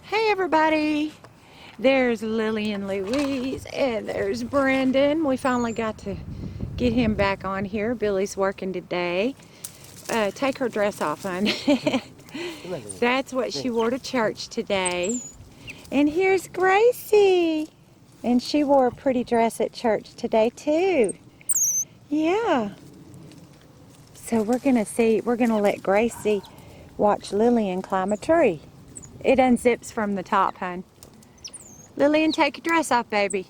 Hey everybody, there's Lillian Louise and there's Brandon. We finally got to get him back on here. Billy's working today. Take her dress off, hon. That's what she wore to church today. And here's Gracie. And she wore a pretty dress at church today too. Yeah. So we're gonna let Gracie watch Lillian climb a tree. It unzips from the top, hon. Lillian, take your dress off, baby.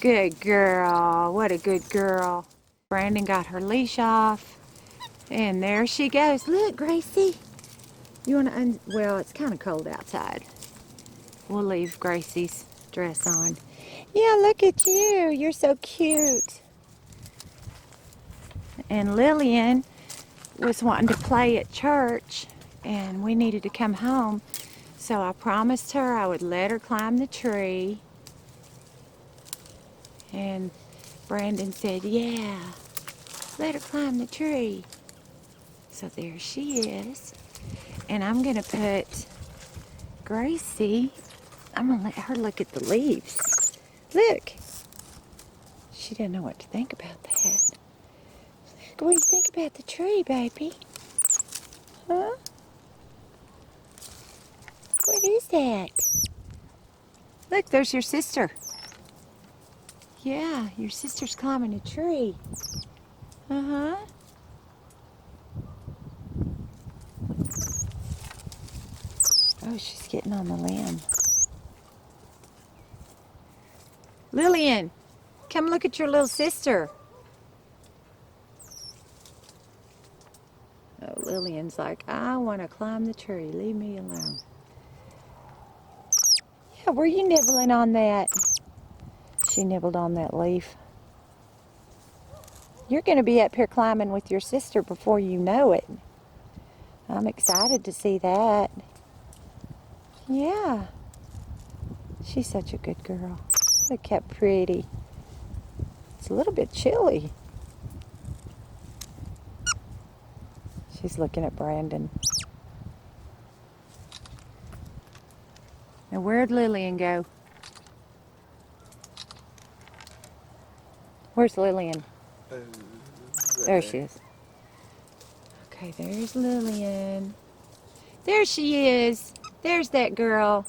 Good girl. What a good girl. Brandon got her leash off. And there she goes. Look, Gracie. You want to well, it's kind of cold outside. We'll leave Gracie's dress on. Yeah, look at you. You're so cute. And Lillian was wanting to play at church, and we needed to come home. So I promised her I would let her climb the tree. And Brandon said, yeah, let her climb the tree. So there she is. And I'm going to put Gracie, I'm going to let her look at the leaves. Look. She didn't know what to think about that. Look, what do you think about the tree, baby? Huh? What is that? Look, there's your sister. Yeah, your sister's climbing a tree. Uh-huh. Oh, she's getting on the limb. Lillian, come look at your little sister. Oh, Lillian's like, I want to climb the tree. Leave me alone. Yeah, were you nibbling on that? She nibbled on that leaf. You're going to be up here climbing with your sister before you know it. I'm excited to see that. Yeah. She's such a good girl. Look how pretty. It's a little bit chilly. She's looking at Brandon. Now where'd Lillian go? Where's Lillian? There she is. Okay, there's Lillian. There she is. There's that girl.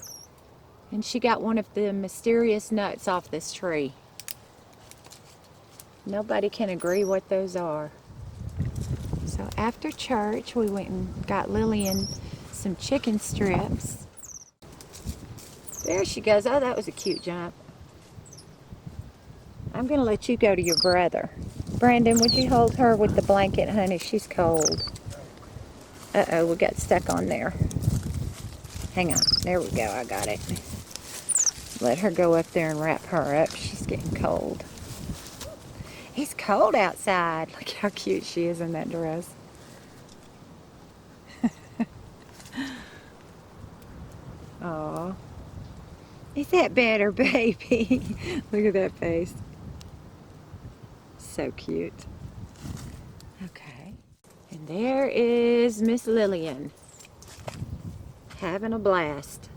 And she got one of the mysterious nuts off this tree. Nobody can agree what those are. So after church, we went and got Lillian some chicken strips. There she goes. Oh, that was a cute jump. I'm going to let you go to your brother. Brandon, would you hold her with the blanket, honey? She's cold. Uh-oh, we got stuck on there. Hang on. There we go. I got it. Let her go up there and wrap her up. She's getting cold. It's cold outside. Look how cute she is in that dress. Aw. Is that better, baby? Look at that face. So cute. Okay. And there is Miss Lillian. Having a blast.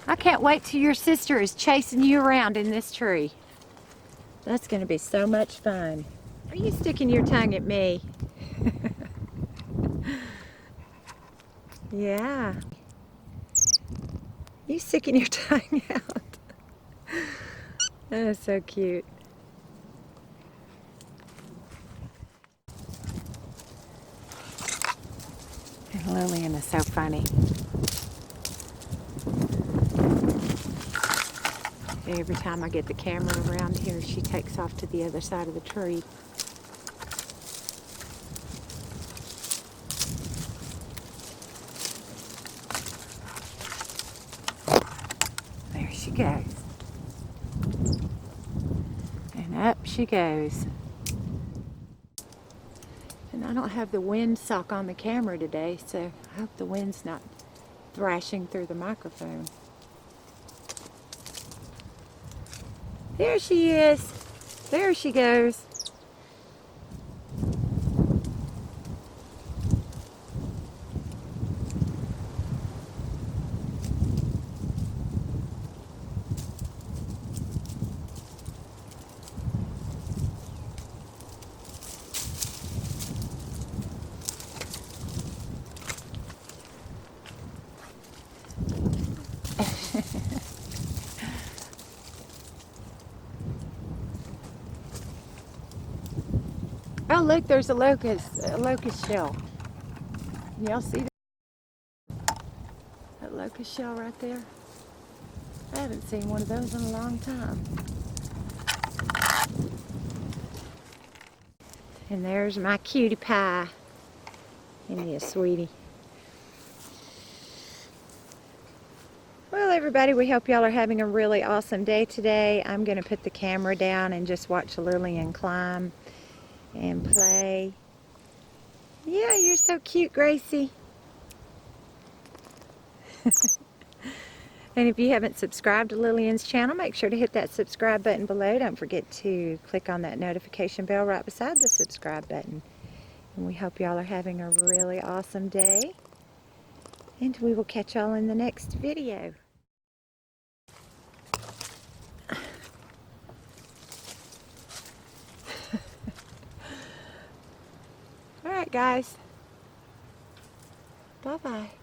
I can't wait till your sister is chasing you around in this tree. That's going to be so much fun. Are you sticking your tongue at me? Yeah. You sticking your tongue out. That is so cute. And Lillian is so funny. Every time I get the camera around here, she takes off to the other side of the tree. There she goes. And up she goes. And I don't have the wind sock on the camera today, so I hope the wind's not thrashing through the microphone. There she is. There she goes. Oh, look, there's a locust shell. Can y'all see that locust shell right there? I haven't seen one of those in a long time. And there's my cutie pie. Isn't he a sweetie? Well, everybody, we hope y'all are having a really awesome day today. I'm going to put the camera down and just watch Lillian climb and play. Yeah, you're so cute, Gracie. And if you haven't subscribed to Lillian's channel, make sure to hit that subscribe button below. Don't forget to click on that notification bell right beside the subscribe button. And we hope y'all are having a really awesome day. And we will catch y'all in the next video. Alright, guys. Bye-bye.